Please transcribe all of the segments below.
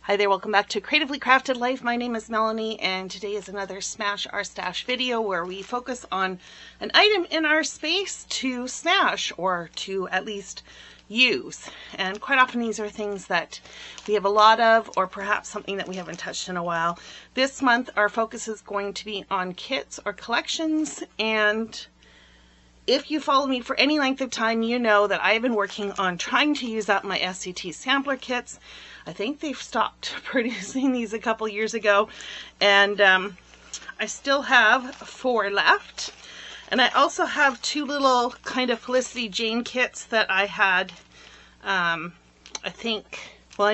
Hi there, welcome back to Creatively Crafted Life. My name is Melanie, and today is another Smash Our Stash video where we focus on an item in our space to smash, or to at least use. And quite often these are things that we have a lot of, or perhaps something that we haven't touched in a while. This month our focus is going to be on kits or collections, and if you follow me for any length of time, you know that I've been working on trying to use up my SCT sampler kits. I think they've stopped producing these a couple years ago, and I still have 4 left. And I also have 2 little kind of Felicity Jane kits that I had, I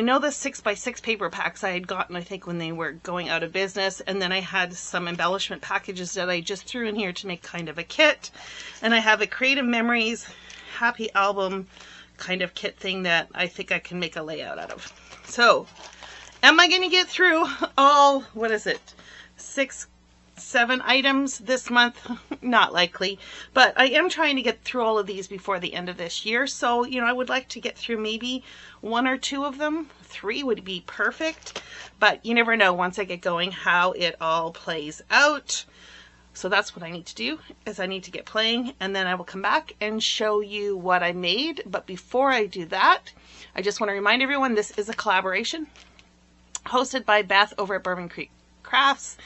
know the 6x6 paper packs I had gotten, I think, when they were going out of business, and then I had some embellishment packages that I just threw in here to make kind of a kit. And I have a Creative Memories Happy Album kind of kit thing that I think I can make a layout out of. So, am I going to get through all, 6, 7 items this month? Not likely, but I am trying to get through all of these before the end of this year. So, I would like to get through maybe 1 or 2 of them. 3 would be perfect, but you never know once I get going how it all plays out. So that's what I need to do, is I need to get playing, and then I will come back and show you what I made. But before I do that, I just want to remind everyone this is a collaboration hosted by Beth over at Bourbon Creek Crafts.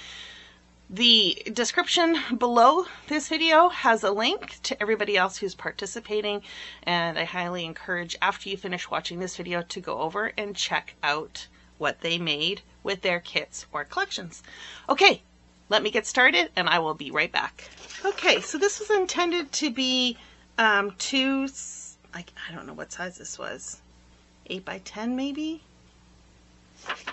The description below this video has a link to everybody else who's participating, and I highly encourage, after you finish watching this video, to go over and check out what they made with their kits or collections. Okay, let me get started and I will be right back. Okay, so this was intended to be I don't know what size this was, 8 by 10 maybe?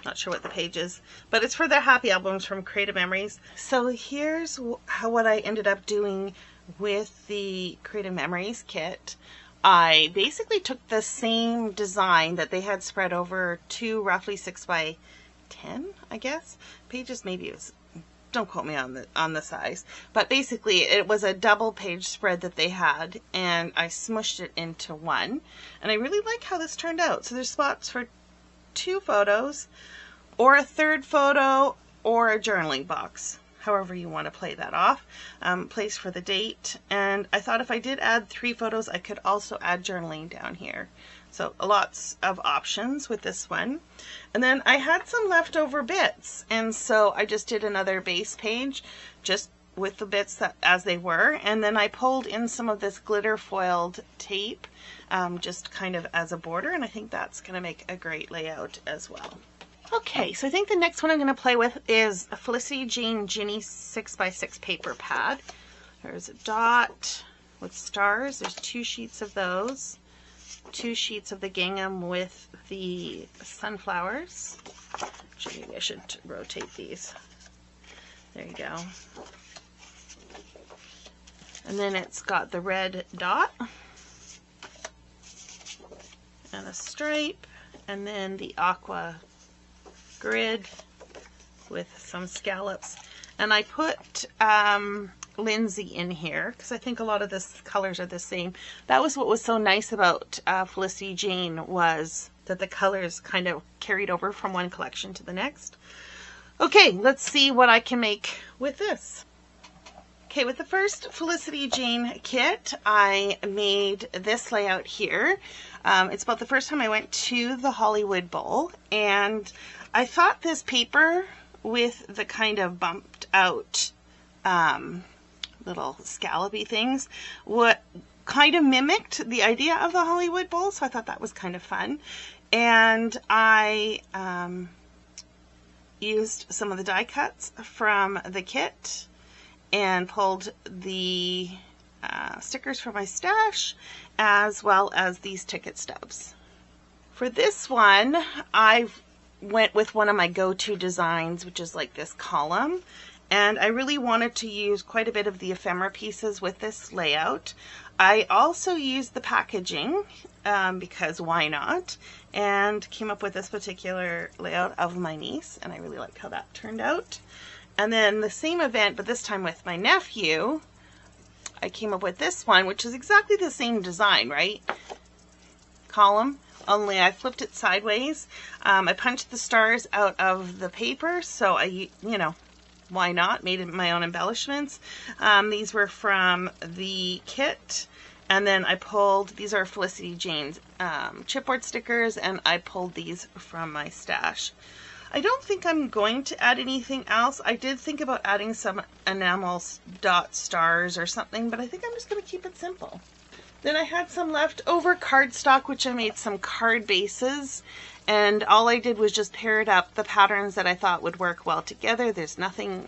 Not sure what the page is, but it's for their happy albums from Creative Memories. So here's what I ended up doing with the Creative Memories kit. I basically took the same design that they had spread over 2 roughly 6 by 10, I guess. Pages, maybe it was, don't quote me on the size, but basically it was a double page spread that they had, and I smushed it into one, and I really like how this turned out. So there's spots for 2 photos, or a 3rd photo, or a journaling box, however you want to play that off. Place for the date, and I thought if I did add 3 photos, I could also add journaling down here. So lots of options with this one. And then I had some leftover bits, and so I just did another base page just with the bits that as they were, and then I pulled in some of this glitter foiled tape just kind of as a border, and I think that's going to make a great layout as well. Okay, so I think the next one I'm going to play with is a Felicity Jane Ginny 6x6 paper pad. There's a dot with stars. There's 2 sheets of those. 2 sheets of the gingham with the sunflowers. Actually, maybe I should rotate these. There you go. And then it's got the red dot and a stripe, and then the aqua grid with some scallops. And I put Lindsay in here because I think a lot of the colors are the same. That was what was so nice about Felicity Jane, was that the colors kind of carried over from one collection to the next. Okay, let's see what I can make with this. Okay, with the first Felicity Jane kit, I made this layout here. It's about the first time I went to the Hollywood Bowl, and I thought this paper with the kind of bumped out little scallopy things what kind of mimicked the idea of the Hollywood Bowl, so I thought that was kind of fun. And I used some of the die cuts from the kit and pulled the stickers for my stash, as well as these ticket stubs. For this one, I went with one of my go-to designs, which is like this column, and I really wanted to use quite a bit of the ephemera pieces with this layout. I also used the packaging because why not, and came up with this particular layout of my niece, and I really like how that turned out. And then the same event, but this time with my nephew, I came up with this one, which is exactly the same design, right? Column only I flipped it sideways. I punched the stars out of the paper, so I, you know, why not? Made it my own embellishments. These were from the kit. And then I pulled, these are Felicity Jane's chipboard stickers, and I pulled these from my stash. I don't think I'm going to add anything else. I did think about adding some enamel dot stars or something, but I think I'm just going to keep it simple. Then I had some leftover cardstock, which I made some card bases, and all I did was just paired up the patterns that I thought would work well together. There's nothing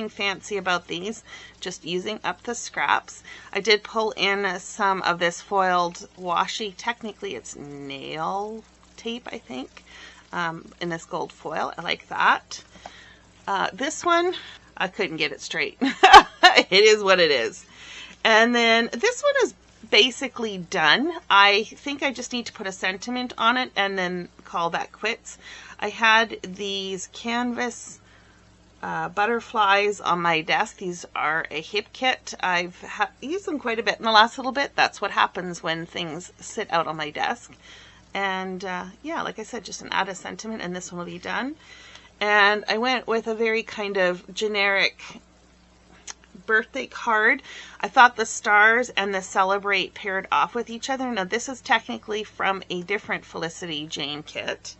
fancy about these, just using up the scraps. I did pull in some of this foiled washi. Technically it's nail tape, I think, in this gold foil. I like that. This one, I couldn't get it straight. It is what it is. And then this one is basically done. I think I just need to put a sentiment on it and then call that quits. I had these canvas butterflies on my desk. These are a hip kit. I've used them quite a bit in the last little bit. That's what happens when things sit out on my desk. And yeah, like I said, just an add a sentiment, and this one will be done. And I went with a very kind of generic birthday card. I thought the stars and the celebrate paired off with each other. Now this is technically from a different Felicity Jane kit.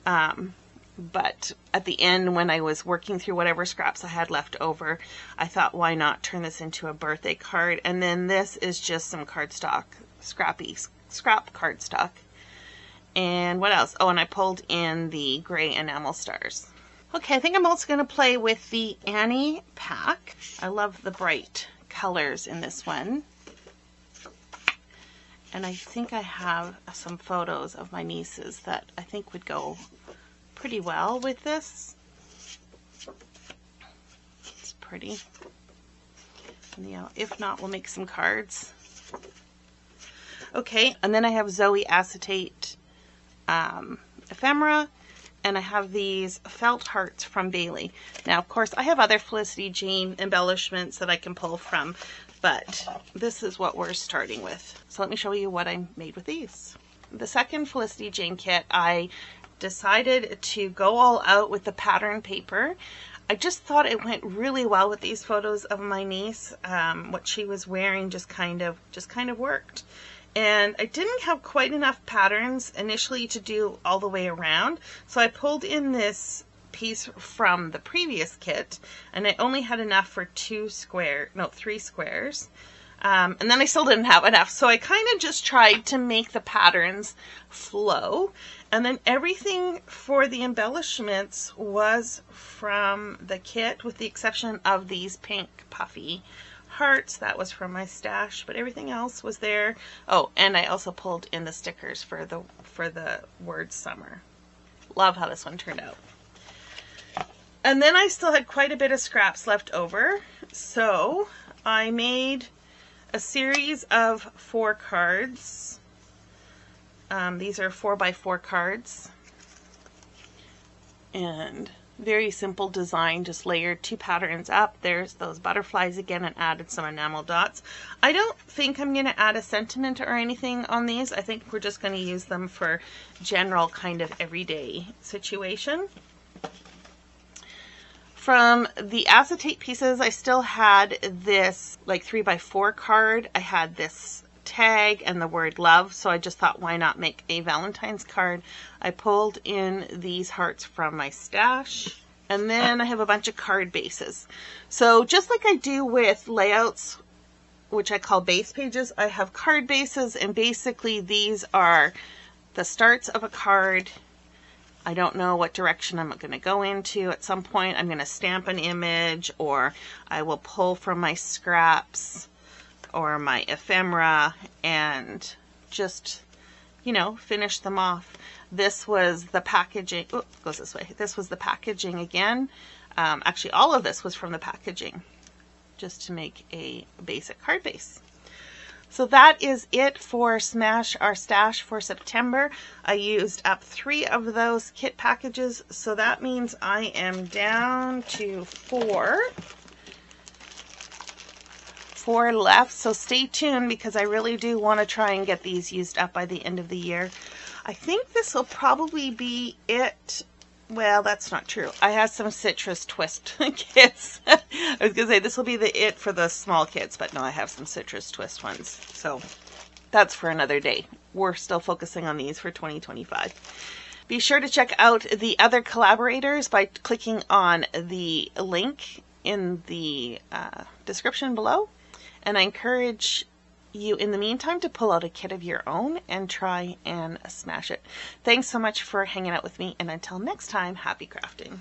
But at the end, when I was working through whatever scraps I had left over, I thought, why not turn this into a birthday card? And then this is just some cardstock, scrap cardstock. And what else? Oh, and I pulled in the gray enamel stars. Okay, I think I'm also going to play with the Annie pack. I love the bright colors in this one. And I think I have some photos of my nieces that I think would go pretty well with this. It's pretty. And, you know, if not, we'll make some cards. Okay, and then I have Zoe acetate ephemera, and I have these felt hearts from Bailey. Now, of course, I have other Felicity Jane embellishments that I can pull from, but this is what we're starting with. So let me show you what I made with these. The second Felicity Jane kit, I decided to go all out with the pattern paper. I just thought it went really well with these photos of my niece. What she was wearing just kind of worked. And I didn't have quite enough patterns initially to do all the way around, so I pulled in this piece from the previous kit, and I only had enough for 3 squares. And then I still didn't have enough, so I kind of just tried to make the patterns flow. And then everything for the embellishments was from the kit, with the exception of these pink puffy hearts. That was from my stash, but everything else was there. Oh, and I also pulled in the stickers for the word summer. Love how this one turned out. And then I still had quite a bit of scraps left over, so I made a series of 4 cards. These are 4x4 cards, and very simple design, just layered 2 patterns up. There's those butterflies again, and added some enamel dots. I don't think I'm going to add a sentiment or anything on these. I think we're just going to use them for general kind of everyday situation. From the acetate pieces, I still had this like 3x4 card. I had this tag and the word love, so I just thought, why not make a Valentine's card? I pulled in these hearts from my stash, and then I have a bunch of card bases. So just like I do with layouts, which I call base pages, I have card bases, and basically these are the starts of a card. I don't know what direction I'm going to go into. At some point I'm going to stamp an image, or I will pull from my scraps or my ephemera and just, you know, finish them off. This was the packaging. Oh, it goes this way. This was the packaging again. Actually, all of this was from the packaging, just to make a basic card base. So that is it for Smash Our Stash for September. I used up 3 of those kit packages, so that means I am down to 4 left. So stay tuned, because I really do want to try and get these used up by the end of the year. I think this will probably be it. Well, that's not true. I have some citrus twist kits. I was going to say this will be the it for the small kids, but no, I have some citrus twist ones. So that's for another day. We're still focusing on these for 2025. Be sure to check out the other collaborators by clicking on the link in the description below. And I encourage you in the meantime to pull out a kit of your own and try and smash it. Thanks so much for hanging out with me, and until next time, happy crafting.